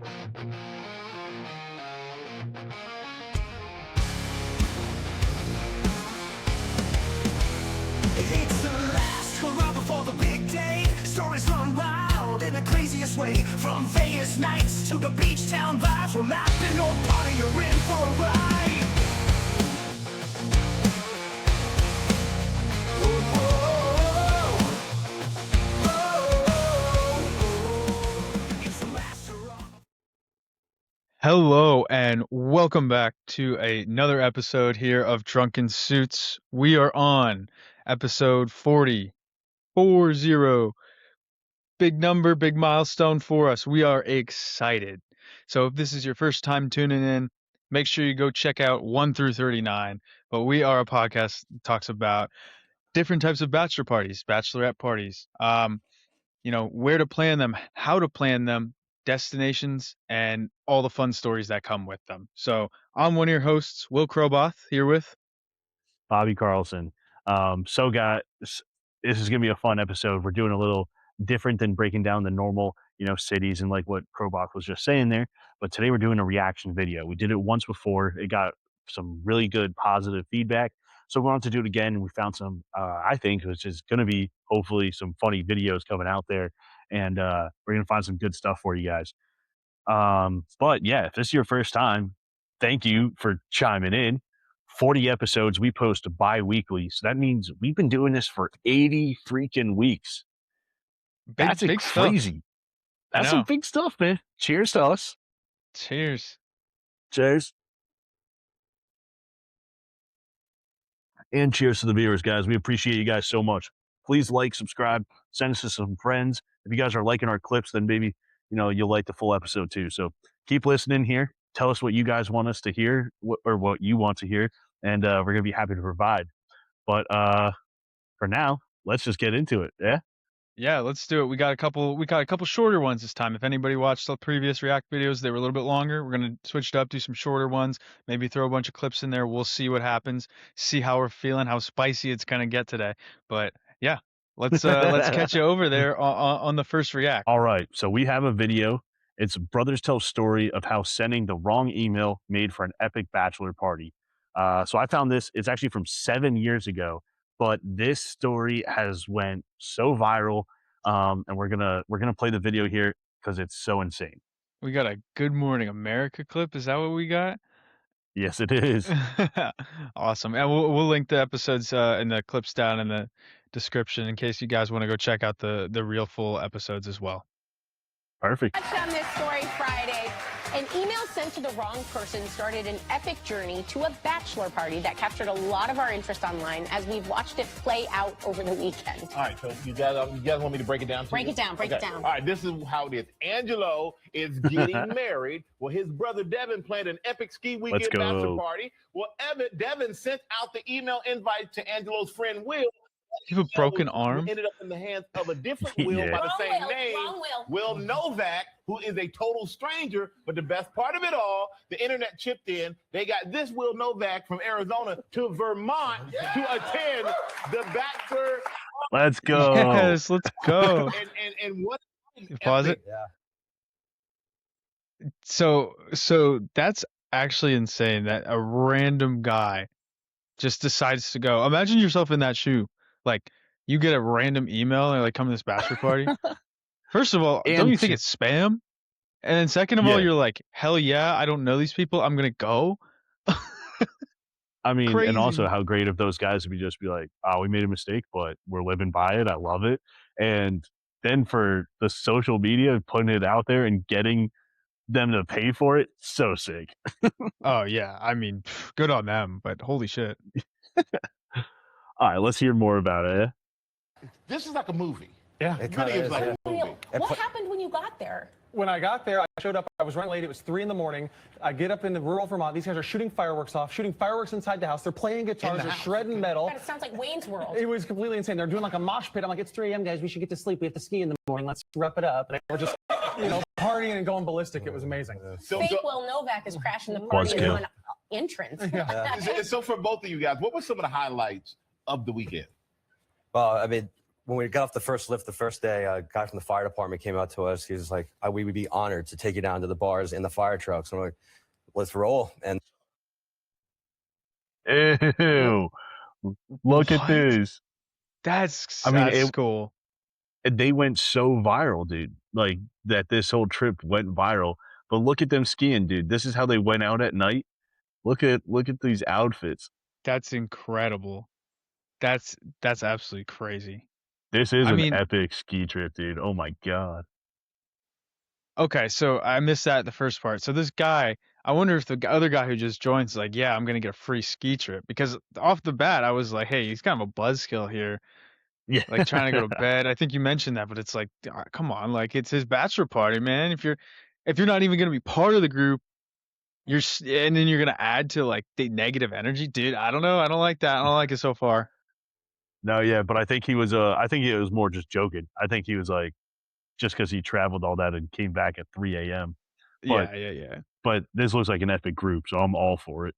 It's the last hurrah before the big day. Stories run wild in the craziest way. From Vegas nights to the beach town vibes. From laughing or party, you're in for a ride. It's the last hurrah. Hello and welcome back to another episode here of Drunken Suits. We are on episode 40. Big number, big milestone for us. We are excited. So if this is your first time tuning in, make sure you go check out 1 through 39. But we are a podcast that talks about different types of bachelor parties, bachelorette parties. Where to plan them, how to plan them, destinations, and all the fun stories that come with them. So I'm one of your hosts, Will Kroboth, here with Bobby Carlson. This is going to be a fun episode. We're doing a little different than breaking down the normal, cities and like what Krobach was just saying there. But today we're doing a reaction video. We did it once before. It got some really good positive feedback. So we wanted to do it again. And we found some, I think, which is going to be hopefully some funny videos coming out there. And we're going to find some good stuff for you guys. But yeah, if this is your first time, thank you for chiming in. 40 episodes we post bi-weekly, so that means we've been doing this for 80 freaking weeks. That's big crazy stuff. That's some big stuff, man. Cheers to us. Cheers. And cheers to the viewers, guys. We appreciate you guys so much. Please like, subscribe, send us to some friends. If you guys are liking our clips, then maybe you'll like the full episode too. So keep listening here. Tell us what you guys want us to hear, or what you want to hear, and we're gonna be happy to provide. But for now, let's just get into it. Yeah, let's do it. We got a couple shorter ones this time. If anybody watched the previous React videos, they were a little bit longer. We're gonna switch it up, do some shorter ones, maybe throw a bunch of clips in there. We'll see what happens, see how we're feeling, how spicy it's gonna get today. But yeah, let's catch you over there on the first React. All right, so we have a video. It's Brothers Tell Story of how sending the wrong email made for an epic bachelor party. So I found this. It's actually from 7 years ago, but this story has went so viral, and we're gonna play the video here because it's so insane. We got a Good Morning America clip. Is that what we got? Yes, it is. Awesome. And we'll link the episodes and the clips down in the description in case you guys want to go check out the real full episodes as well. Perfect. Touched on this story Friday. An email sent to the wrong person started an epic journey to a bachelor party that captured a lot of our interest online as we've watched it play out over the weekend. All right, so you guys want me to break it down? Break it down. All right, this is how it is. Angelo is getting married. Well, his brother Devin planned an epic ski weekend bachelor party. Well, Devin sent out the email invite to Angelo's friend Will. You have a broken arm? Ended up in the hands of a different Will by the same name, Will Novak, who is a total stranger. But the best part of it all, the internet chipped in. They got this Will Novak from Arizona to Vermont to attend the Bachelor. Let's go. Yes, let's go. and what? Pause it. Yeah. So that's actually insane that a random guy just decides to go. Imagine yourself in that shoe. Like, you get a random email and like, come to this bachelor party. First of all, don't you think it's spam? And then second of all, you're like, hell yeah, I don't know these people. I'm gonna go. I mean, Crazy. And also how great of those guys would just be like, oh, we made a mistake, but we're living by it. I love it. And then for the social media, putting it out there and getting them to pay for it, so sick. Oh yeah, I mean, good on them, but holy shit. All right, let's hear more about it. This is like a movie. Yeah. It really is like a movie. What happened when you got there? When I got there, I showed up, I was running late, it was 3 a.m. I get up in the rural Vermont, these guys are shooting fireworks inside the house, they're playing guitars, they're shredding metal. God, it sounds like Wayne's World. It was completely insane. They're doing like a mosh pit. I'm like, it's 3 a.m. guys, we should get to sleep. We have to ski in the morning, let's wrap it up. And we're just, partying and going ballistic. It was amazing. Fake Will Novak is crashing the party and doing entrance. So for both of you guys, what were some of the highlights of the weekend? Well, I mean, when we got off the first lift the first day, a guy from the fire department came out to us. He was like, we would be honored to take you down to the bars in the fire trucks. And I'm like, let's roll. And Ew. Look at What? this. That's I mean, that's cool. They went so viral, dude. Like that this whole trip went viral. But look at them skiing, dude. This is how they went out at night. Look at these outfits. That's incredible. That's absolutely crazy. This is I an mean, epic ski trip, dude. Oh my god. okay, so I missed that the first part. So this guy, I wonder if the other guy who just joins, like, yeah, I'm gonna get a free ski trip, because off the bat I was like, hey, he's kind of a buzzkill here, Yeah. like trying to go to bed. I think you mentioned that, but it's like, come on, like it's his bachelor party, man. If you're not even gonna be part of the group, and then you're gonna add to like the negative energy, dude. I don't know. I don't like that. I don't like it so far. No, yeah, but I think he was more just joking. I think he was like, just because he traveled all that and came back at 3 a.m. But Yeah. but this looks like an epic group, so I'm all for it.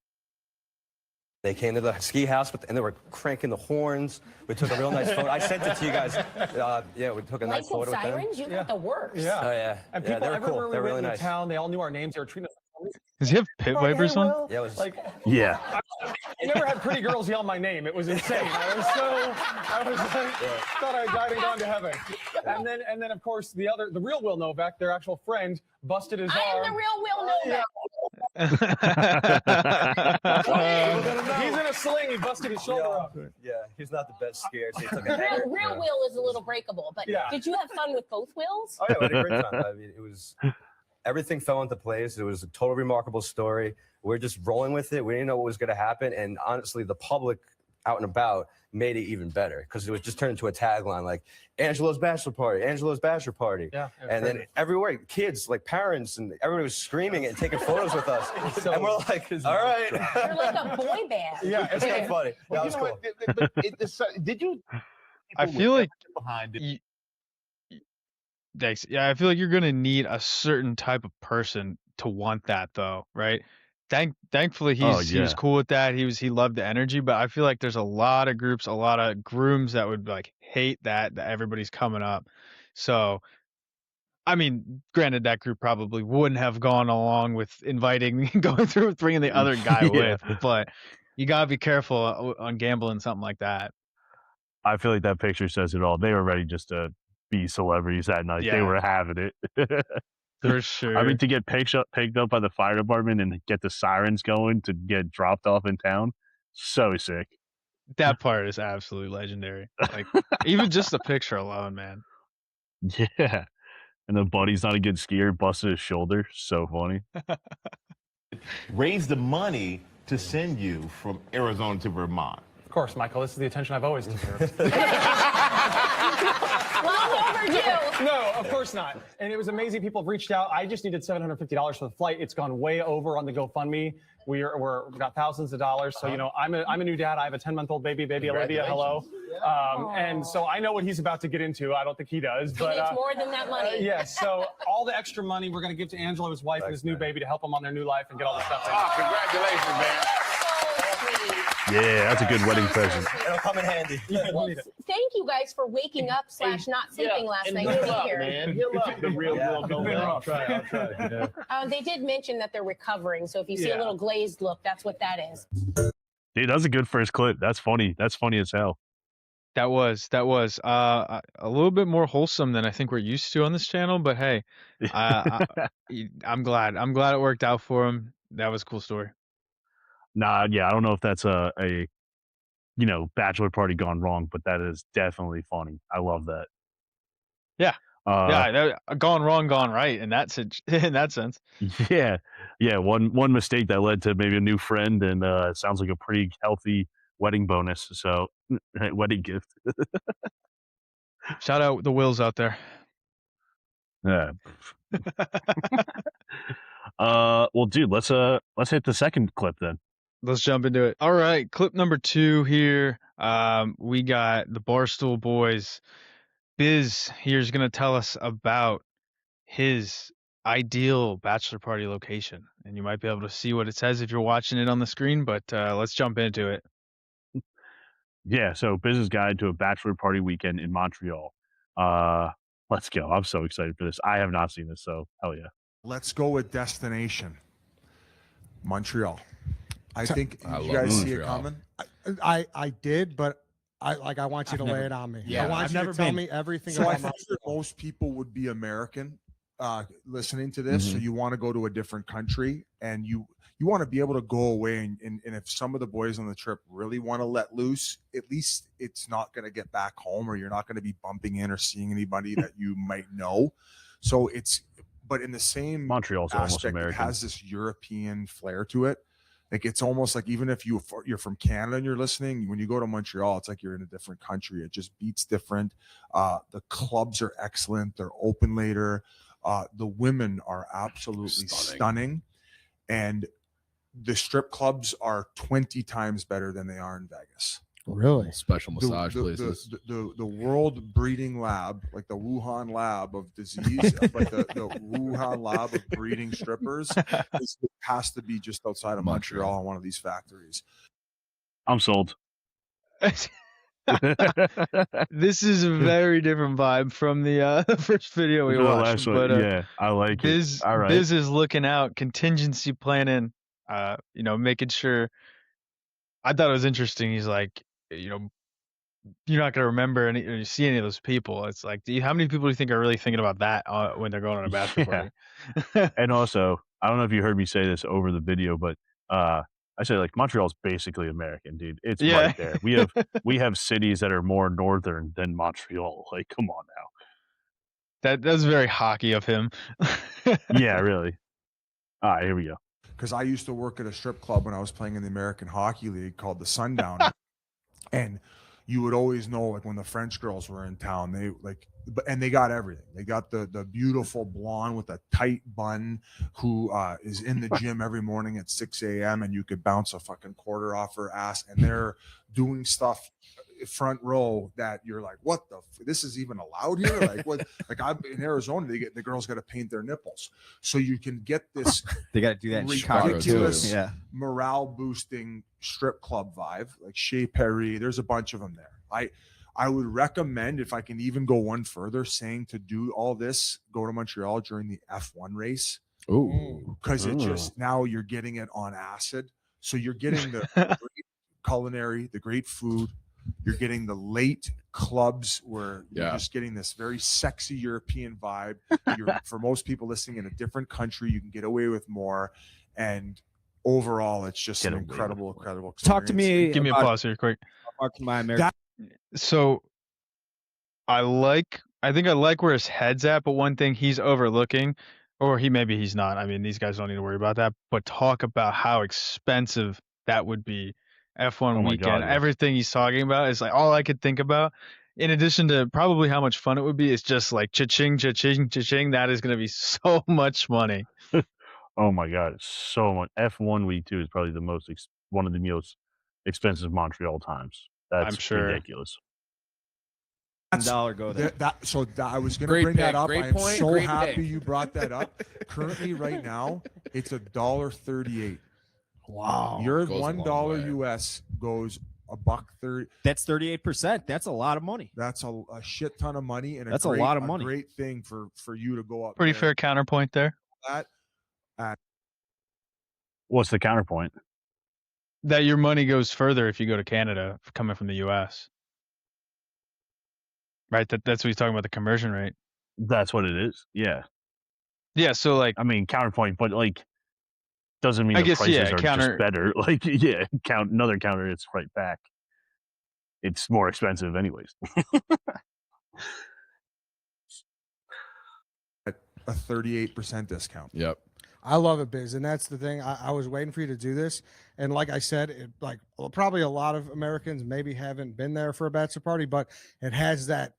they came to the ski house, and they were cranking the horns. We took a real nice photo. I sent it to you guys. Yeah, we took a nice Lights and photo with them. sirens, you got the works. Yeah. Oh, yeah. And Yeah, people they were everywhere cool. we They're went really into nice. town, they all knew our names. They were treating us. Does he have pit Like, vipers hey, on? Will. Yeah, it was Like, Yeah. I never had pretty girls yell my name. It was insane. I was like, thought I died and gone to heaven. And then of course the real Will Novak, their actual friend, busted his I arm. am the real Will Novak. He's in a sling. He busted his shoulder up. Yeah, he's not the best skier, so he took a Real, hanger. real Will is a little breakable, but Yeah. did you have fun with both Wills? Oh, yeah, we had a great time. I mean, it was everything fell into place. It was a total remarkable story. We're just rolling with it. We didn't know what was going to happen, and honestly, the public out and about made it even better because it was just turned into a tagline like Angelo's bachelor party, Angelo's bachelor party. Yeah, and then everywhere, kids, like parents, and everybody was screaming and taking photos with us. And we're like, all right. You're like a boy band. Yeah, it's kind of funny. That was cool. Did you? I feel like behind it. Thanks. Yeah, I feel like you're gonna need a certain type of person to want that, though, right? Thankfully, he was cool with that. He loved the energy, but I feel like there's a lot of groups, a lot of grooms that would like hate that everybody's coming up. So, I mean, granted, that group probably wouldn't have gone along with going through with bringing the other guy Yeah. with, but you gotta be careful on gambling something like that. I feel like that picture says it all. They were ready just to be celebrities that night. They Yeah. were having it. For sure. I mean, to get picked up by the fire department and get the sirens going to get dropped off in town, so sick. That part is absolutely legendary. Like even just the picture alone, man. Yeah. And the buddy's not a good skier, busted his shoulder. So funny. Raise the money to send you from Arizona to Vermont. Of course, Michael. This is the attention I've always deserved. Long overdue. No, of course not. And it was amazing. People have reached out. I just needed $750 for the flight. It's gone way over on the GoFundMe. We've got thousands of dollars. So, you know, I'm a new dad. I have a 10-month-old baby Olivia. Hello. And so I know what he's about to get into. I don't think he does. But He needs more than that money. yes. So all the extra money we're going to give to Angelo, his wife, and his new baby to help them on their new life and get all the stuff in. Oh, congratulations, man. Yeah, that's a good wedding present. It'll come in handy. Well, thank you guys for waking up / not sleeping last night to be here. Man, heal up the real I'll try. Yeah. They did mention that they're recovering, so if you see a little glazed look, that's what that is. Dude, that was a good first clip. That's funny. That's funny as hell. That was a little bit more wholesome than I think we're used to on this channel, but hey, I'm glad it worked out for him. That was a cool story. Nah, yeah, I don't know if that's a bachelor party gone wrong, but that is definitely funny. I love that. Yeah. Gone wrong, gone right in that sense. Yeah. One mistake that led to maybe a new friend, and it sounds like a pretty healthy wedding bonus. So, wedding gift. Shout out the Wills out there. Yeah. Well, dude, let's hit the second clip then. Let's jump into it. All right, clip number 2 here. We got the Barstool Boys. Biz here's going to tell us about his ideal bachelor party location. And you might be able to see what it says if you're watching it on the screen, but let's jump into it. Yeah, so business guide to a bachelor party weekend in Montreal. Let's go. I'm so excited for this. I have not seen this, so hell yeah. Let's go with destination. Montreal. I think I you love guys see it Montreal. coming. I did, but I want you to lay it on me. Yeah, I want I've you never to tell been. me everything So I about think that most people would be American listening to this. So you want to go to a different country, and you want to be able to go away. And if some of the boys on the trip really want to let loose, at least it's not going to get back home, or you're not going to be bumping in or seeing anybody that you might know. So but in the same Montreal's almost aspect, it American. has this European flair to it. Like, it's almost like, even if you're from Canada and you're listening, when you go to Montreal, it's like you're in a different country. It just beats different. The clubs are excellent. They're open later. The women are absolutely stunning. And the strip clubs are 20 times better than they are in Vegas. Really? Special massage places. The world breeding lab, like the Wuhan lab of disease, but the Wuhan lab of breeding strippers has to be just outside of Montreal in one of these factories. I'm sold. This is a very different vibe from the first video we The watched. last one, But yeah, I like it. All right. Biz is looking out, contingency planning, making sure. I thought it was interesting. He's like, you're not going to remember or see any of those people. It's like, how many people do you think are really thinking about that when they're going on a bachelor party? And also, I don't know if you heard me say this over the video, but I say, like, Montreal's basically American, dude. It's right there. We have cities that are more northern than Montreal. Like, come on now. That's very hockey of him. Yeah, really. All right, here we go. Because I used to work at a strip club when I was playing in the American Hockey League called the Sundowner. And you would always know, like, when the French girls were in town, and they got everything. They got the beautiful blonde with a tight bun who is in the gym every morning at 6 a.m. and you could bounce a fucking quarter off her ass, and they're doing stuff front row that you're like, what this is even allowed here? Like, what? Like, I'm in Arizona, the girls got to paint their nipples, so you can get this. They got to do that in Chicago too. Yeah, morale boosting strip club vibe, like Chez Perry. There's a bunch of them there. I would recommend, if I can even go one further, saying to do all this, go to Montreal during the F1 race. Ooh, because it just, now you're getting it on acid. So you're getting the great culinary, the great food. You're getting the late clubs where you're just getting this very sexy European vibe. For most people listening in a different country, you can get away with more. And overall, it's just an incredible experience. Talk to me. Give me a pause here quick. My American. So I think I like where his head's at, but one thing he's overlooking, or maybe he's not. I mean, these guys don't need to worry about that, but talk about how expensive that would be. F1 weekend, everything he's talking about is like all I could think about. In addition to probably how much fun it would be, it's just like cha-ching, cha-ching, cha-ching. That is going to be so much money. Oh my God, it's so much. F1 week 2 is probably one of the most expensive Montreal times. That's ridiculous. $1 go there. I was going to bring that up. I'm so happy you brought that up. Currently, right now, it's $1.38. Wow. Your $1 US goes $1.30. That's 38%. That's a lot of money. That's a shit ton of money, and that's a lot of money. Great thing for you to go up. Pretty fair counterpoint there. What's the counterpoint? That your money goes further if you go to Canada coming from the US. Right? That's what he's talking about, the conversion rate. That's what it is. Yeah. Yeah, so like, I mean, counterpoint, but like, doesn't mean the prices are just better. Like, another counter, it's right back. It's more expensive anyways. A 38% discount. Yep. I love it, Biz, and that's the thing. I was waiting for you to do this, and like I said, probably a lot of Americans maybe haven't been there for a bachelor party, but it has that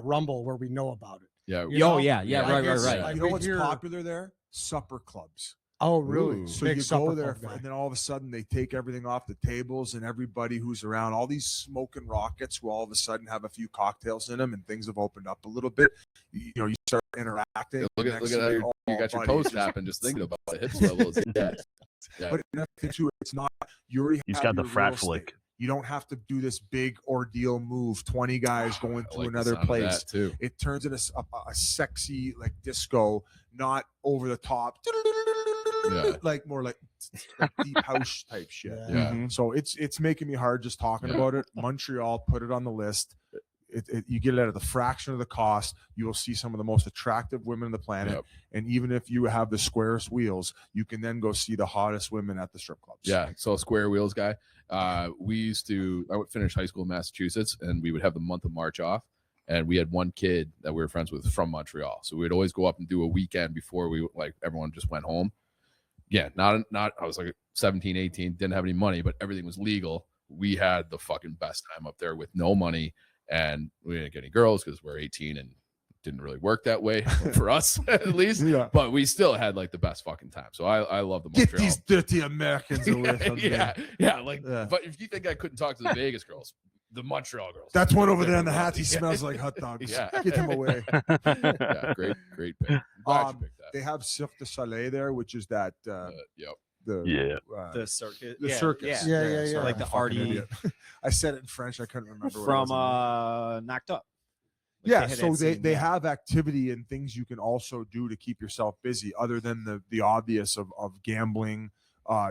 rumble where we know about it. Yeah. Right. You know what's popular there? Supper clubs. Oh, really? Ooh. So you go there, and then all of a sudden they take everything off the tables, and everybody who's around, all these smoking rockets, will all of a sudden have a few cocktails in them, and things have opened up a little bit. You start interacting. Yeah, look at how you got your toes tapping just thinking about the hips levels. Yeah. But nothing too. It's not. You already. He's have got the your frat real flick. estate. You don't have to do this big ordeal move, 20 guys going to like the another sound of place. that, too. It turns into a sexy like disco, not over the top. Yeah. Like more like deep house type shit. Yeah. So it's making me hard just talking about it. Montreal, put it on the list. You get it at the fraction of the cost. You will see some of the most attractive women on the planet. Yep. And even if you have the squarest wheels, you can then go see the hottest women at the strip clubs. Yeah. So square wheels guy. I would finish high school in Massachusetts, and we would have the month of March off. And we had one kid that we were friends with from Montreal. So we'd always go up and do a weekend before everyone just went home. Yeah. Not, I was like 17, 18, didn't have any money, but everything was legal. We had the fucking best time up there with no money. And we didn't get any girls because we're 18 and didn't really work that way for us, at least. Yeah. But we still had like the best fucking time. So I love the Montreal. Get these dirty Americans away from me. Yeah. But if you think I couldn't talk to the Vegas girls, the Montreal girls. That's one over there in the hat. He smells like hot dogs. Yeah. Get him away. Yeah, great pick. Glad you picked that. They have Cirque du Soleil there, which is that Yep. The circus. the circus. Yeah. Sorry, Like I'm the a fucking arty idiot. I said it in French. I couldn't remember what from it was. Knocked Up. Like Yeah, had so that scene, they yeah. have activity and things you can also do to keep yourself busy, other than the obvious of gambling,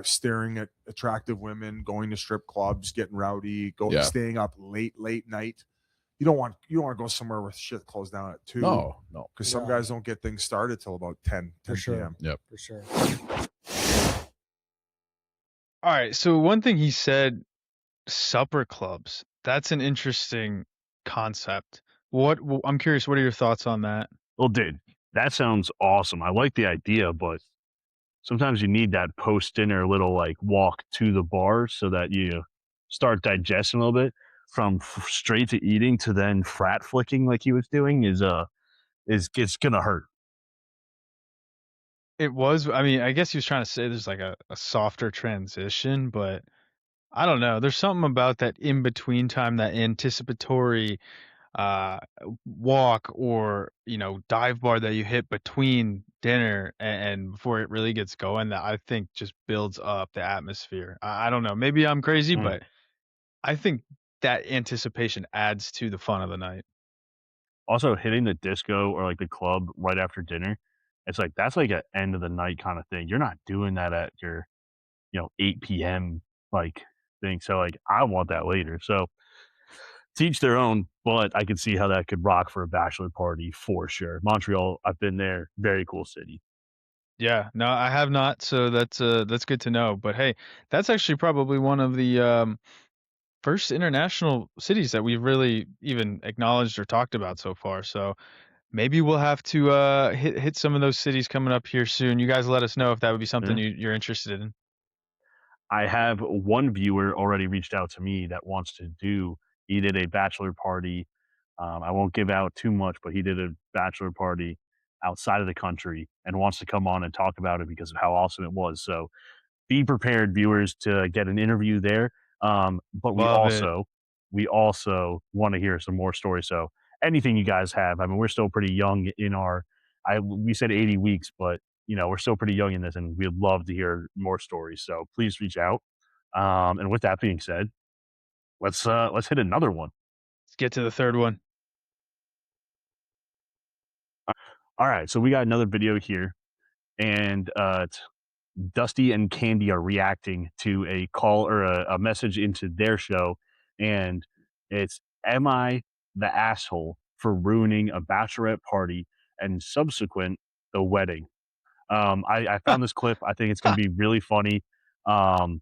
staring at attractive women, going to strip clubs, getting rowdy, staying up late night. You don't want to go somewhere where shit closed down at 2. No. Because some guys don't get things started till about 10 p.m. Yep. For sure. All right. So one thing he said, supper clubs. That's an interesting concept. I'm curious. What are your thoughts on that? Well, dude, that sounds awesome. I like the idea, but sometimes you need that post-dinner little like walk to the bar so that you start digesting a little bit. From straight to eating to then frat flicking like he was doing is it's gonna hurt. It was. I mean, I guess he was trying to say there's like a softer transition, but I don't know. There's something about that in between time, that anticipatory walk or dive bar that you hit between dinner and before it really gets going, that I think just builds up the atmosphere. I don't know. Maybe I'm crazy, but I think that anticipation adds to the fun of the night. Also, hitting the disco or like the club right after dinner, it's like that's like an end of the night kind of thing. You're not doing that at your 8 p.m. like thing. So like I want that later. So teach their own, but I could see how that could rock for a bachelor party for sure. Montreal, I've been there. Very cool city. Yeah, no, I have not, so that's good to know. But hey, that's actually probably one of the first international cities that we've really even acknowledged or talked about so far. So maybe we'll have to hit some of those cities coming up here soon. You guys let us know if that would be something you're interested in. I have one viewer already reached out to me that wants to do. He did a bachelor party. I won't give out too much, but he did a bachelor party outside of the country and wants to come on and talk about it because of how awesome it was. So be prepared, viewers, to get an interview there. But we also want to hear some more stories. So anything you guys have, I mean, we're still pretty young in we said 80 weeks, but we're still pretty young in this, and we'd love to hear more stories. So please reach out. And with that being said, let's hit another one. Let's get to the third one. All right, so we got another video here, and Dusty and Candy are reacting to a call or a message into their show, and it's, "Am I the asshole for ruining a bachelorette party and subsequent the wedding?" I found this clip. I think it's going to be really funny. Anytime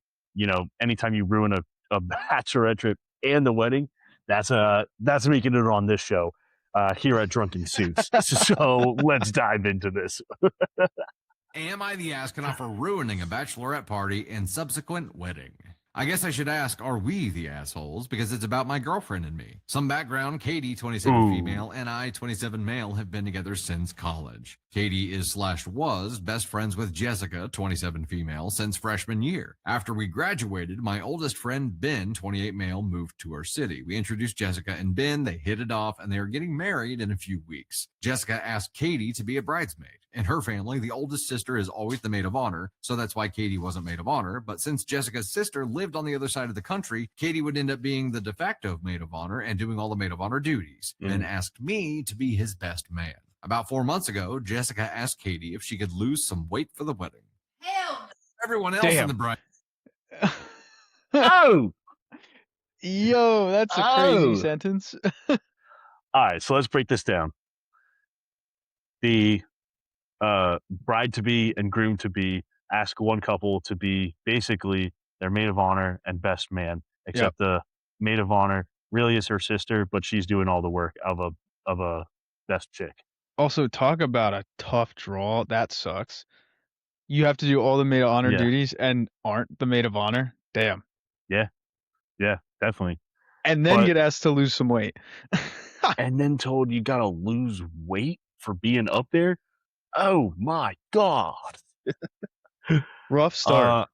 you ruin a bachelorette trip and the wedding, that's making it on this show here at Drunken Suits. So let's dive into this. Am I the astronaut for ruining a bachelorette party and subsequent wedding? I guess I should ask, are we the assholes? Because it's about my girlfriend and me. Some background: Katie, 27 female, and I, 27 male, have been together since college. Katie is/was best friends with Jessica, 27 female, since freshman year. After we graduated, my oldest friend, Ben, 28 male, moved to our city. We introduced Jessica and Ben, they hit it off, and they are getting married in a few weeks. Jessica asked Katie to be a bridesmaid. In her family, the oldest sister is always the maid of honor, so that's why Katie wasn't maid of honor. But since Jessica's sister lived on the other side of the country, Katie would end up being the de facto maid of honor and doing all the maid of honor duties, and asked me to be his best man. About 4 months ago, Jessica asked Katie if she could lose some weight for the wedding. Hell, everyone else in the bride. Oh, Yo, that's a crazy sentence. all right. So let's break this down. The bride to be and groom to be ask one couple to be basically their maid of honor and best man, except the maid of honor really is her sister, but she's doing all the work of a best chick. Also, talk about a tough draw. That sucks. You have to do all the maid of honor duties and aren't the maid of honor. Damn. Yeah, definitely. And then get asked to lose some weight. And then told you gotta lose weight for being up there. Oh my God. Rough start.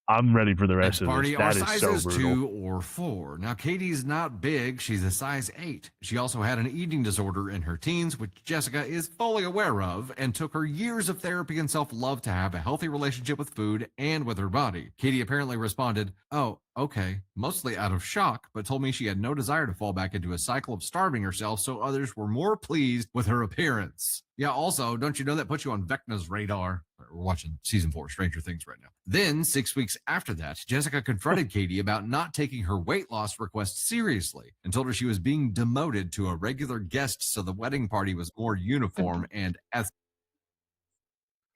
I'm ready for the rest of Party this. are That is so sizes brutal. 2 or 4. Now, Katie's not big. She's a size 8. She also had an eating disorder in her teens, which Jessica is fully aware of, and took her years of therapy and self-love to have a healthy relationship with food and with her body. Katie apparently responded, "Oh, okay," mostly out of shock, but told me she had no desire to fall back into a cycle of starving herself, so others were more pleased with her appearance. Yeah, also, don't you know that puts you on Vecna's radar? We're watching season 4 Stranger Things right now. Then, 6 weeks after that, Jessica confronted Katie about not taking her weight loss request seriously and told her she was being demoted to a regular guest so the wedding party was more uniform and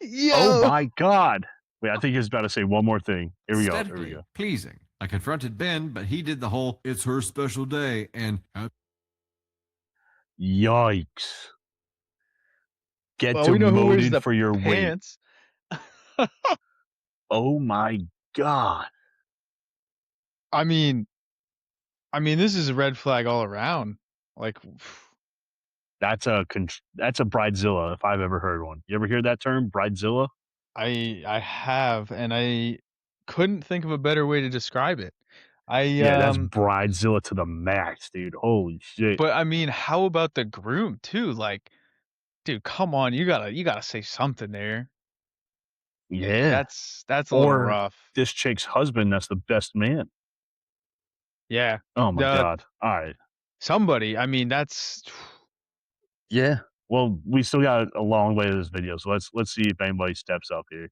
Oh my God. Wait, I think he's about to say one more thing. Here we go. pleasing. I confronted Ben, but he did the whole "it's her special day" and Yikes. Get Well, we know who wears demoted the for your pants. weight. Oh my God. I mean, this is a red flag all around. Like, That's a bridezilla if I've ever heard one. You ever hear that term, bridezilla? I have, and I couldn't think of a better way to describe it. That's bridezilla to the max, dude. Holy shit. But I mean, how about the groom too? Like, dude, come on, you gotta say something there. Yeah. That's a little rough. This chick's husband, that's the best man. Yeah. Oh my God. All right. Somebody. I mean, that's. Yeah. Well, we still got a long way to this video, so let's see if anybody steps up here.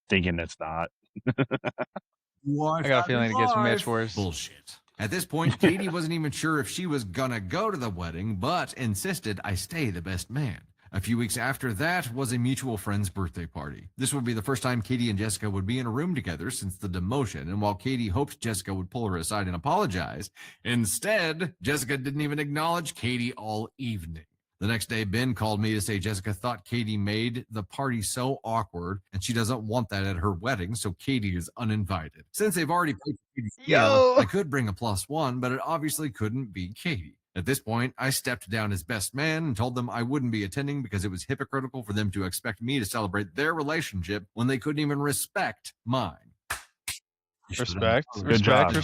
Thinking it's not. I got a feeling it gets much worse. Bullshit. At this point, Katie wasn't even sure if she was gonna go to the wedding, but insisted I stay the best man. A few weeks after that was a mutual friend's birthday party. This would be the first time Katie and Jessica would be in a room together since the demotion, and while Katie hoped Jessica would pull her aside and apologize, instead, Jessica didn't even acknowledge Katie all evening. The next day, Ben called me to say Jessica thought Katie made the party so awkward and she doesn't want that at her wedding, so Katie is uninvited. Since they've already paid for Katie's dinner, I could bring a +1, but it obviously couldn't be Katie. At this point, I stepped down as best man and told them I wouldn't be attending because it was hypocritical for them to expect me to celebrate their relationship when they couldn't even respect mine. Respect. Good job.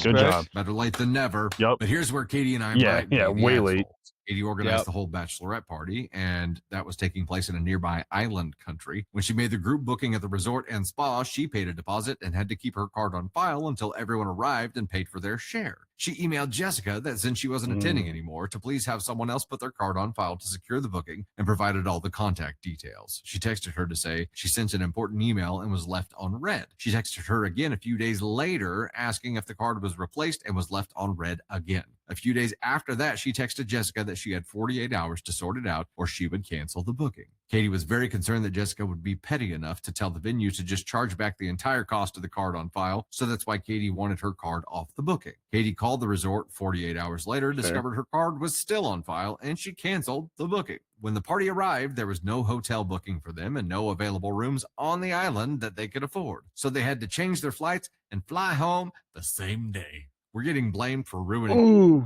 Better late than never. Yep. But here's where Katie and I might be way the late. assholes. Katie organized the whole bachelorette party, and that was taking place in a nearby island country. When she made the group booking at the resort and spa, she paid a deposit and had to keep her card on file until everyone arrived and paid for their share. She emailed Jessica that since she wasn't attending anymore, to please have someone else put their card on file to secure the booking and provided all the contact details. She texted her to say she sent an important email and was left on red. She texted her again a few days later asking if the card was replaced and was left on red again. A few days after that, she texted Jessica that she had 48 hours to sort it out or she would cancel the booking. Katie was very concerned that Jessica would be petty enough to tell the venue to just charge back the entire cost of the card on file, so that's why Katie wanted her card off the booking. Katie called the resort 48 hours later, discovered her card was still on file, and she canceled the booking. When the party arrived, there was no hotel booking for them and no available rooms on the island that they could afford, so they had to change their flights and fly home the same day. We're getting blamed for ruining.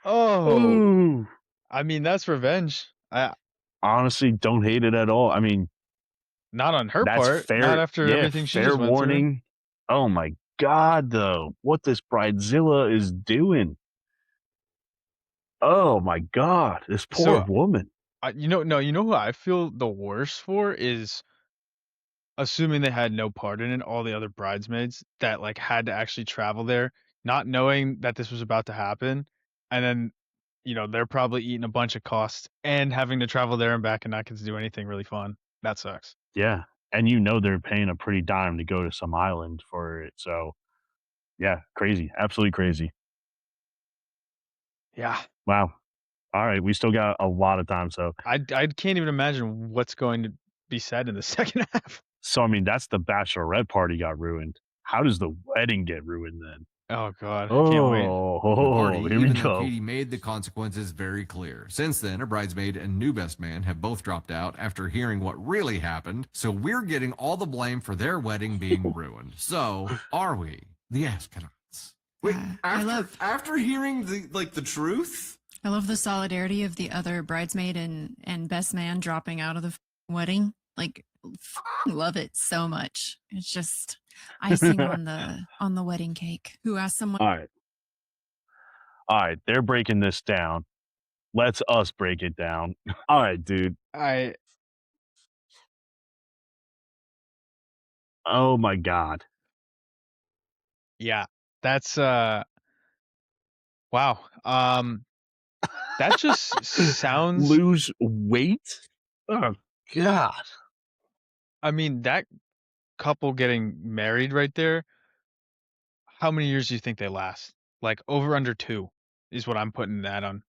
Oh. I mean, that's revenge. Honestly, don't hate it at all. I mean, not on her that's part. Fair, not after everything she fair just went warning. through. Oh my God, though, what this bridezilla is doing. Oh my God, this poor woman. you know who I feel the worst for is assuming they had no part in it, all the other bridesmaids that like had to actually travel there, not knowing that this was about to happen, and then they're probably eating a bunch of costs and having to travel there and back and not get to do anything really fun. That sucks. Yeah, and they're paying a pretty dime to go to some island for it. So yeah, crazy, absolutely crazy. Yeah, Wow. All right, we still got a lot of time. So I can't even imagine what's going to be said in the second half. I mean, that's the bachelorette party got ruined. How does the wedding get ruined then? Oh God, I can't wait. The party, Here we even though go. Katie made the consequences very clear. Since then, a bridesmaid and new best man have both dropped out after hearing what really happened, so we're getting all the blame for their wedding being ruined. So, are we the astronauts? Wait, After hearing the truth? I love the solidarity of the other bridesmaid and best man dropping out of the wedding. Like, love it so much. It's just icing on the wedding cake. Who asked someone? All right, they're breaking this down. Let's us break it down. All right, dude. Oh my God. Yeah, that's wow. That just sounds. Lose weight? Oh God. I mean, that couple getting married right there. How many years do you think they last? Like over under 2 is what I'm putting that on.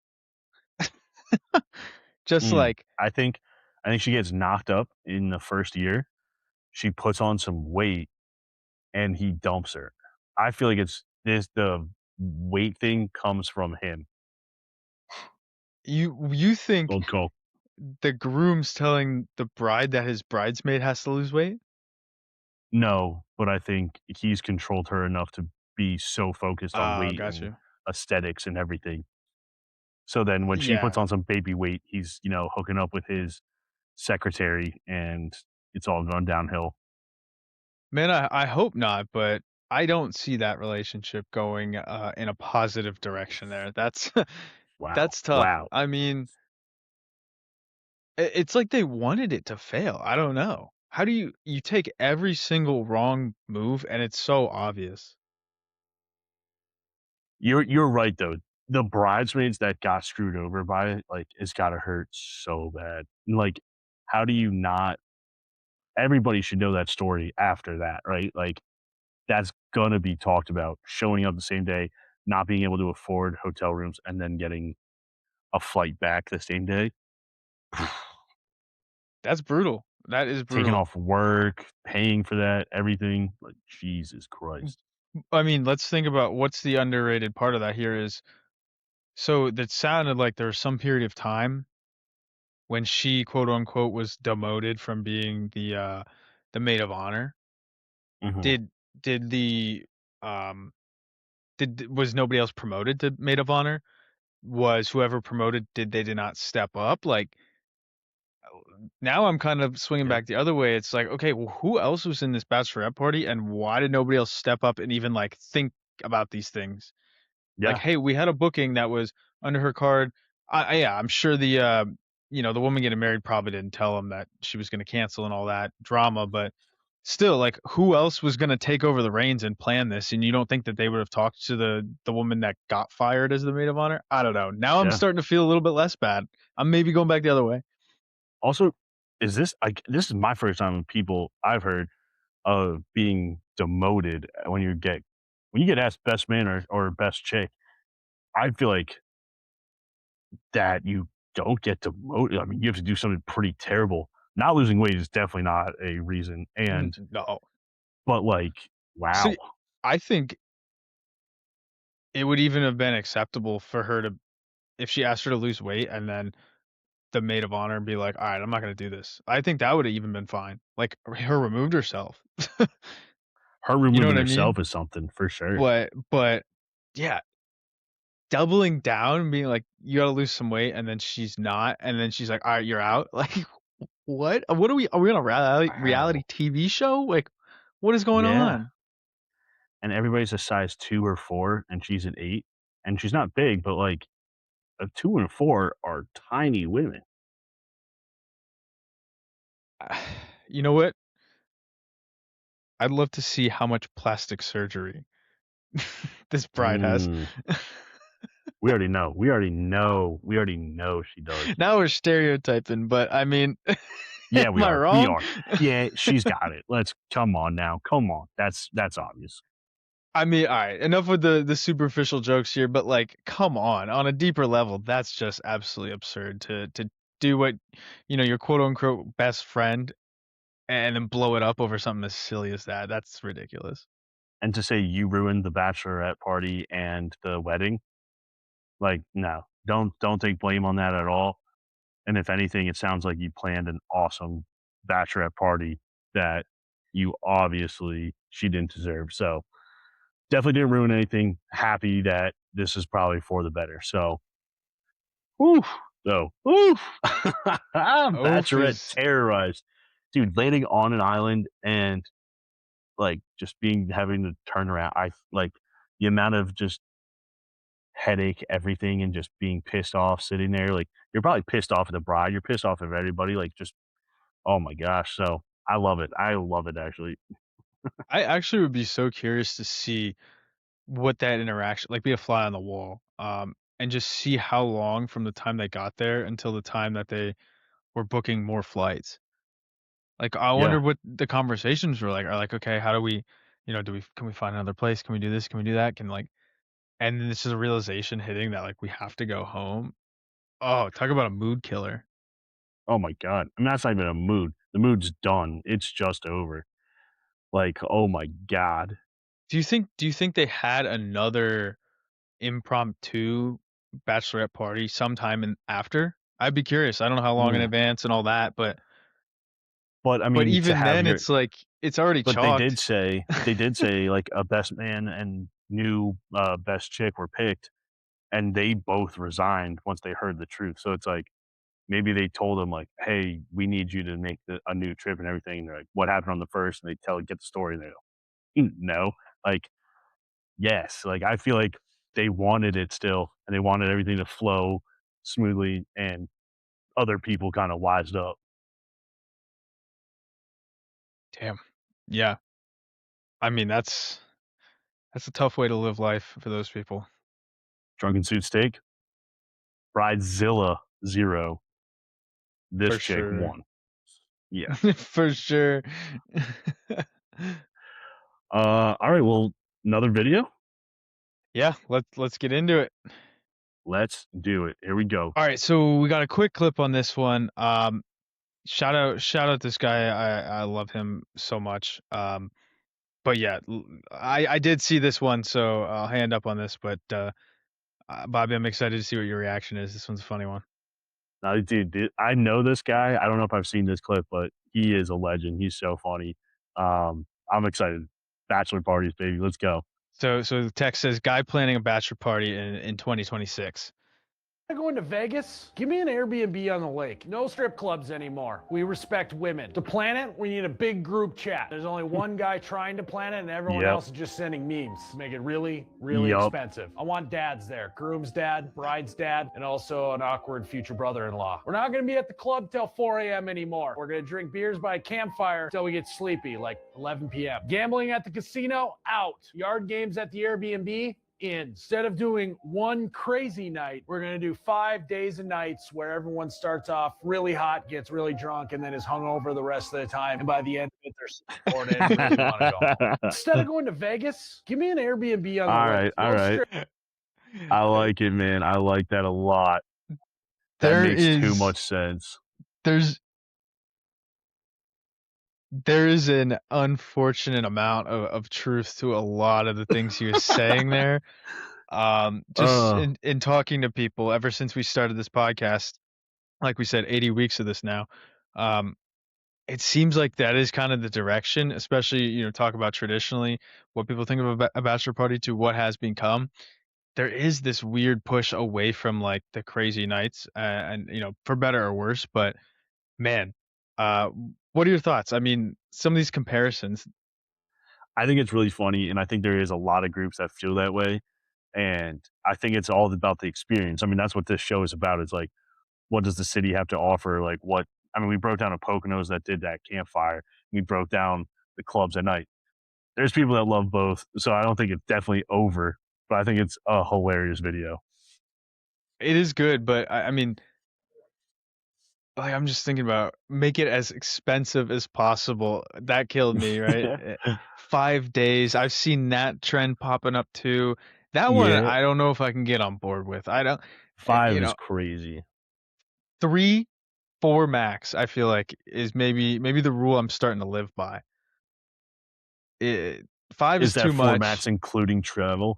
Just like I think she gets knocked up in the first year. She puts on some weight and he dumps her. I feel like the weight thing comes from him. you think Old Cole. the groom's telling the bride that his bridesmaid has to lose weight? No, but I think he's controlled her enough to be so focused on Oh, weight got and you. aesthetics and everything. So then when she puts Yeah. on some baby weight, he's, hooking up with his secretary and it's all gone downhill. Man, I hope not, but I don't see that relationship going in a positive direction there. That's Wow. that's tough. Wow. I mean, it's like they wanted it to fail. I don't know. How do you take every single wrong move and it's so obvious? You're right though. The bridesmaids that got screwed over by it, like, it's gotta hurt so bad. Like, how do you not everybody should know that story after that, right? Like, that's gonna be talked about. Showing up the same day, not being able to afford hotel rooms, and then getting a flight back the same day. That's brutal. That is Taking brutal. off work, paying for that, everything. Like, Jesus Christ. I mean, let's think about what's the underrated part of that here is so that sounded like there was some period of time when she quote unquote was demoted from being the maid of honor. Mhm. Did did the was nobody else promoted to maid of honor? Was whoever promoted did not step up? Like now I'm kind of swinging Yeah. back the other way. It's like, okay, well, who else was in this bachelorette party, and why did nobody else step up and even like think about these things? Like, Yeah. hey, we had a booking that was under her card. Yeah, I'm sure the woman getting married probably didn't tell him that she was going to cancel and all that drama, but still, like, who else was going to take over the reins and plan this? And you don't think that they would have talked to the woman that got fired as the maid of honor? I don't know. Now I'm Yeah. starting to feel a little bit less bad. I'm maybe going back the other way. Also, this is my first time with people I've heard of being demoted when you get asked best man or best chick. I feel like that you don't get demoted. I mean, you have to do something pretty terrible. Not losing weight is definitely not a reason. And No. but like, wow. See, I think it would even have been acceptable for her to, if she asked her to lose weight and then the maid of honor and be like, all right, I'm not going to do this. I think that would have even been fine. Like her removed herself. Her You know removing what I herself mean? is something for sure. But yeah, doubling down and being like, you got to lose some weight, and then she's not, and then she's like, all right, you're out. Like, what? What are we on a reality Wow. TV show? Like, what is going Yeah. on? And everybody's a size 2 or 4, and she's an 8, and she's not big, but like a 2 and a 4 are tiny women. You know what? I'd love to see how much plastic surgery this bride has. We already know. We already know. We already know she does. Now we're stereotyping, but I mean, Yeah, we am I are. wrong? We are. Yeah, she's got it. Let's come on now. Come on. That's obvious. I mean, all right, enough with the superficial jokes here, but like, come on a deeper level, that's just absolutely absurd to do what, your quote unquote best friend and then blow it up over something as silly as that. That's ridiculous. And to say you ruined the bachelorette party and the wedding, like, no, don't take blame on that at all. And if anything, it sounds like you planned an awesome bachelorette party that she didn't deserve. So definitely didn't ruin anything. Happy that this is probably for the better. So, oof, though, oof. Bachelorette terrorized, dude. Landing on an island and like just having to turn around. I like the amount of just headache, everything, and just being pissed off sitting there. Like you're probably pissed off at the bride. You're pissed off at everybody. Like just oh my gosh. So I love it. I love it actually. I actually would be so curious to see what that interaction, like, be a fly on the wall, and just see how long from the time they got there until the time that they were booking more flights. Like, I Yeah. wonder what the conversations were like. Are like, okay, how do we, can we find another place? Can we do this? Can we do that? And then this is a realization hitting that like we have to go home. Oh, talk about a mood killer. Oh my god. I mean that's not even a mood. The mood's done. It's just over. Like, oh my god. Do you think they had another impromptu bachelorette party sometime after? I'd be curious. I don't know how long in Mm. advance and all that, but I mean, to even have then, it's like it's already but chalked. they did say like a best man and new best chick were picked, and they both resigned once they heard the truth. So it's like maybe they told them like, "Hey, we need you to make a new trip and everything." And they're like, "What happened on the first?" And they get the story, and they go, "No." Like, yes, like I feel like they wanted it still, and they wanted everything to flow smoothly, and other people kind of wised up. Damn. Yeah. I mean, that's a tough way to live life for those people. Drunken suit steak, Bridezilla 0. This For chick sure. won. Yeah. For sure. All right. Well, another video. Yeah, let's get into it. Let's do it. Here we go. All right, so we got a quick clip on this one. Shout out this guy. I love him so much. But yeah, I did see this one, so I'll hand up on this. But Bobby, I'm excited to see what your reaction is. This one's a funny one. Now, dude, I know this guy. I don't know if I've seen this clip, but he is a legend. He's so funny. I'm excited. Bachelor parties, baby. Let's go. So the text says, "Guy planning a bachelor party in 2026." Going to Vegas? Give me an Airbnb on the lake. No strip clubs anymore. We respect women. To plan it, we need a big group chat. There's only one guy trying to plan it, and everyone else is just sending memes to make it really, really expensive. I want dads there. Groom's dad, bride's dad, and also an awkward future brother-in-law. We're not going to be at the club till 4 a.m. anymore. We're going to drink beers by a campfire till we get sleepy, like 11 p.m. Gambling at the casino? Out. Yard games at the Airbnb? Instead of doing one crazy night, we're going to do 5 days and nights where everyone starts off really hot, gets really drunk, and then is hungover the rest of the time. And by the end of it, they're bored and really want to go home. Instead of going to Vegas, give me an Airbnb on the lake. All right. I like it, man. I like that a lot. That makes too much sense. There is an unfortunate amount of truth to a lot of the things he was saying there. Just in talking to people ever since we started this podcast, like we said, 80 weeks of this now. It seems like that is kind of the direction, especially, talk about traditionally what people think of a bachelor party to what has become. There is this weird push away from like the crazy nights, and for better or worse, but man, what are your thoughts? I mean, some of these comparisons. I think it's really funny, and I think there is a lot of groups that feel that way, and I think it's all about the experience. I mean, that's what this show is about. It's like, what does the city have to offer? Like, what I mean, we broke down a Poconos that did that campfire. We broke down the clubs at night. There's people that love both, so I don't think it's definitely over, but I think it's a hilarious video. It is good, but I mean, like, I'm just thinking about make it as expensive as possible. That killed me, right? 5 days. I've seen that trend popping up too. That one, Yeah. I don't know if I can get on board with. I don't. 5 You is know, crazy. 3, 4 max. I feel like is maybe the rule I'm starting to live by. 5 is Is that too 4 much. max including travel?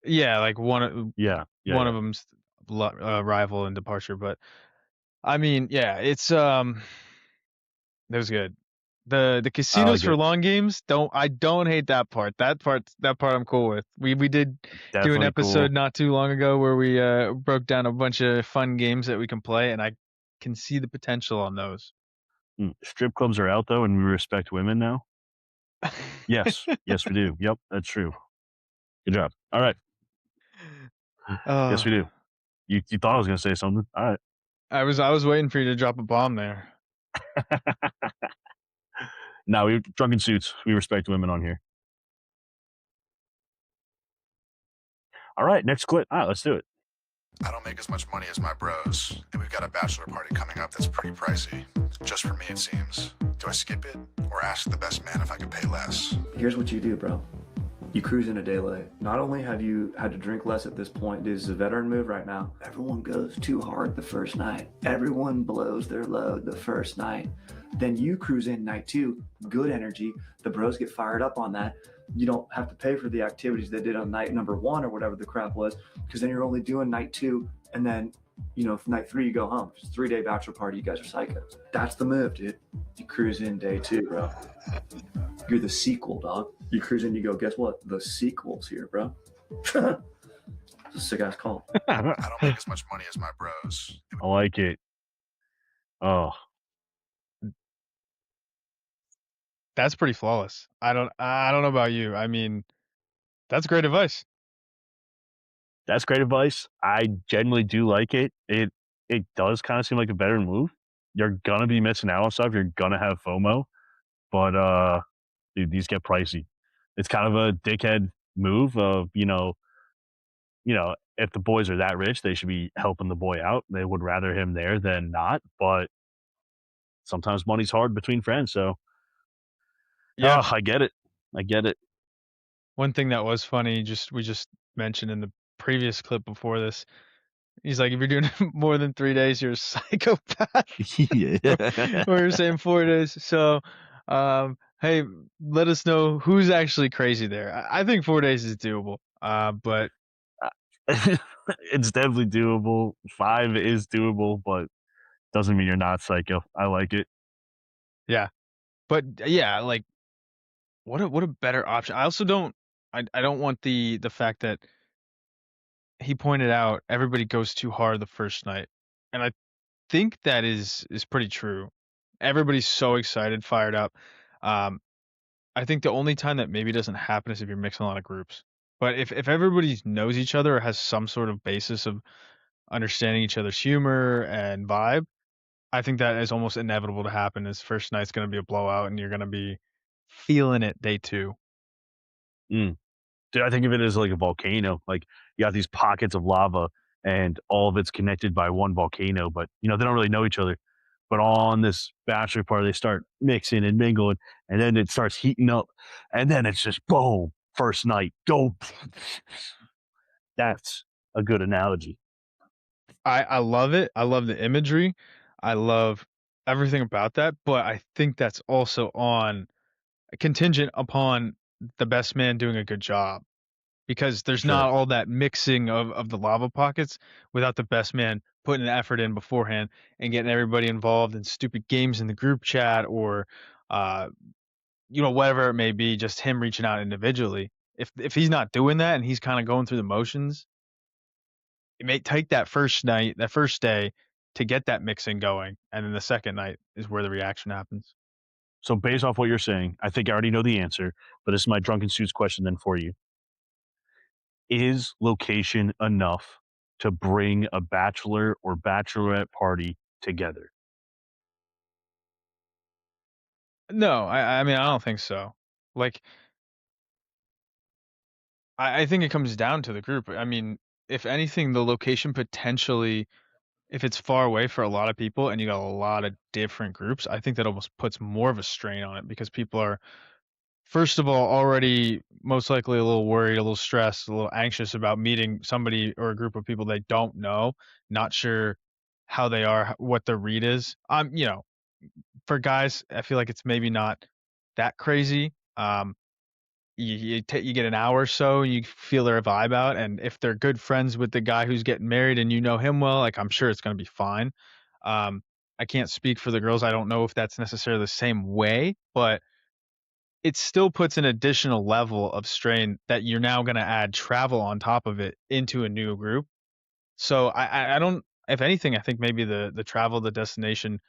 Yeah, like one of Yeah. them's arrival and departure, but I mean, yeah, it's that was good. The casinos like for it. long games, I don't hate that part. That part I'm cool with. We did do an Definitely episode cool. not too long ago where we broke down a bunch of fun games that we can play, and I can see the potential on those. Strip clubs are out though, and we respect women now. Yes, yes, we do. Yep, that's true. Good job. All right. Yes, we do. You thought I was gonna say something. All right. I was waiting for you to drop a bomb there. No, we drunken suits. We respect women on here. All right, next clip. All right, let's do it. I don't make as much money as my bros, and we've got a bachelor party coming up that's pretty pricey. Just for me, it seems. Do I skip it or ask the best man if I can pay less? Here's what you do, bro. You cruise in a day late. Not only have you had to drink less at this point, this is a veteran move right now. Everyone goes too hard the first night. Everyone blows their load the first night. Then you cruise in night 2, good energy. The bros get fired up on that. You don't have to pay for the activities they did on night number 1 or whatever the crap was, because then you're only doing night 2, and then, you know, night 3 you go home. It's a 3-day bachelor party. You guys are psychos. That's the move, dude. You cruise in day 2, bro. You're the sequel, dog. You cruise in, you go, guess what? The sequel's here, bro. It's a sick ass call. I don't make as much money as my bros. I like it. Oh, That's pretty flawless. I don't know about you. I mean, that's great advice. that's great advice. I genuinely do like it. It does kind of seem like a better move. You're gonna be missing out on stuff. You're gonna have FOMO, but dude, these get pricey. It's kind of a dickhead move of if the boys are that rich, they should be helping the boy out. They would rather him there than not. But sometimes money's hard between friends. So Yeah. I get it. I get it. One thing that was funny, we just mentioned in the previous clip before this, he's like, if you're doing more than 3 days, you're a psychopath. Yeah. We were saying 4 days. So, hey, let us know who's actually crazy there. I think 4 days is doable. But It's definitely doable. 5 is doable, but doesn't mean you're not psycho. I like it. yeah, but yeah, like what a better option. I also don't want the fact that he pointed out everybody goes too hard the first night, and I think that is pretty true. Everybody's so excited, fired up. I think the only time that maybe doesn't happen is if you're mixing a lot of groups. But if everybody knows each other or has some sort of basis of understanding each other's humor and vibe, I think that is almost inevitable to happen. Is first night's going to be a blowout, and you're going to be feeling it day 2. Dude, I think of it as like a volcano. Like you got these pockets of lava, and all of it's connected by one volcano, but they don't really know each other. But on this bachelor party, they start mixing and mingling, and then it starts heating up, and then it's just boom, first night, go. That's a good analogy. I love it. I love the imagery. I love everything about that. But I think that's also contingent upon the best man doing a good job, because there's not all that mixing of the lava pockets without the best man putting the effort in beforehand and getting everybody involved in stupid games in the group chat or whatever it may be, just him reaching out individually. If he's not doing that and he's kind of going through the motions, it may take that first day to get that mixing going, and then the second night is where the reaction happens. So based off what you're saying, I think I already know the answer, but this is my drunken suits question then for you. Is location enough to bring a bachelor or bachelorette party together. No, I mean, I don't think so. Like, I think it comes down to the group. I mean, if anything, the location potentially, if it's far away for a lot of people and you got a lot of different groups, I think that almost puts more of a strain on it because people are, first of all, already most likely a little worried, a little stressed, a little anxious about meeting somebody or a group of people they don't know, not sure how they are, what their read is. You know, for guys, I feel like it's maybe not that crazy. You get an hour or so, you feel their vibe out, and if they're good friends with the guy who's getting married and you know him well, like I'm sure it's going to be fine. Um, I can't speak for the girls. I don't know if that's necessarily the same way, but it still puts an additional level of strain that you're now going to add travel on top of it into a new group. So I don't. If anything, I think maybe the travel, the destination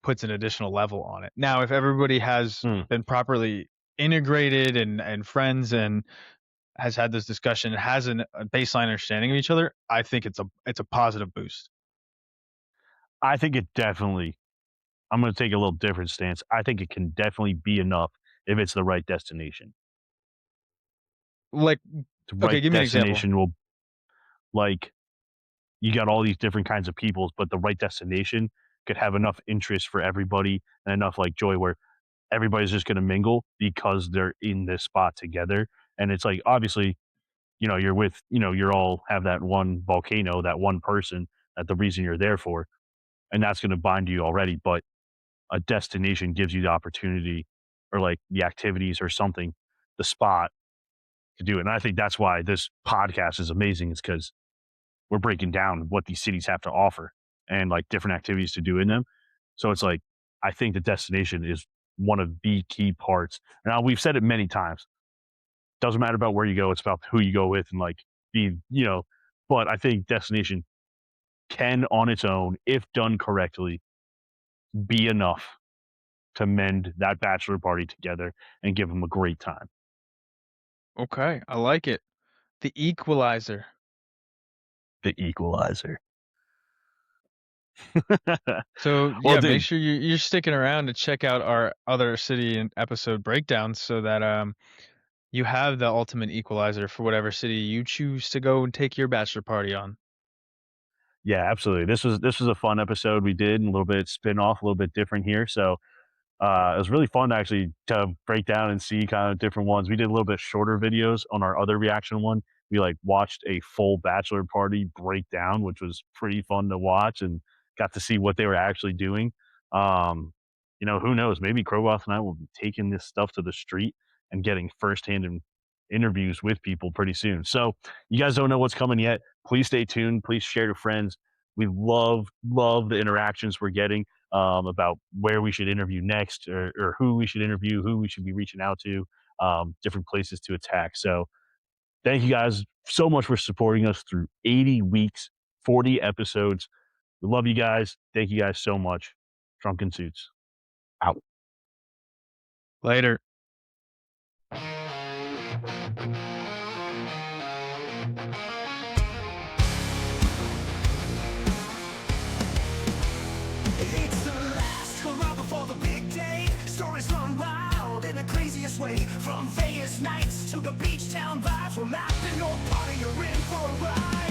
puts an additional level on it. Now, if everybody has been properly integrated and friends and has had this discussion and has a baseline understanding of each other, I think it's a positive boost. I think it definitely. I'm going to take a little different stance. I think it can definitely be enough if it's the right destination. Like, The right okay, give me an example. destination will, like, you got all these different kinds of peoples, but the right destination could have enough interest for everybody and enough like joy where everybody's just going to mingle because they're in this spot together. And it's like, obviously, you know, you're with, you know, you're all have that one volcano, that one person, that the reason you're there for, and that's going to bind you already. But a destination gives you the opportunity or like the activities or something, the spot to do it. And I think that's why this podcast is amazing, is because we're breaking down what these cities have to offer and like different activities to do in them. So it's like, I think the destination is one of the key parts. Now, we've said it many times. Doesn't matter about where you go, it's about who you go with and like be, you know, but I think destination can on its own, if done correctly, be enough to mend that bachelor party together and give them a great time. Okay, I like it. The equalizer. The equalizer. So Well, yeah, make dude, sure you're sticking around to check out our other city and episode breakdowns so that you have the ultimate equalizer for whatever city you choose to go and take your bachelor party on. yeah, absolutely. This was a fun episode we did, and a little bit spin off, a little bit different here. So it was really fun actually to break down and see kind of different ones. We did a little bit shorter videos on our other reaction one. We like watched a full bachelor party breakdown, which was pretty fun to watch, and got to see what they were actually doing. Um, you know, who knows? Maybe Kroboth and I will be taking this stuff to the street and getting firsthand interviews with people pretty soon. So you guys don't know what's coming yet. Please stay tuned. Please share to friends. We love the interactions we're getting about where we should interview next, or who we should interview, who we should be reaching out to, different places to attack. So thank you guys so much for supporting us through 80 weeks, 40 episodes. We love you guys. Thank you guys so much. Drunken Suits out. Later. It's the last hurrah before the big day. Stories run wild in the craziest way. From Vegas nights to the beach town vibes. We're mapping no party, you're in for a ride.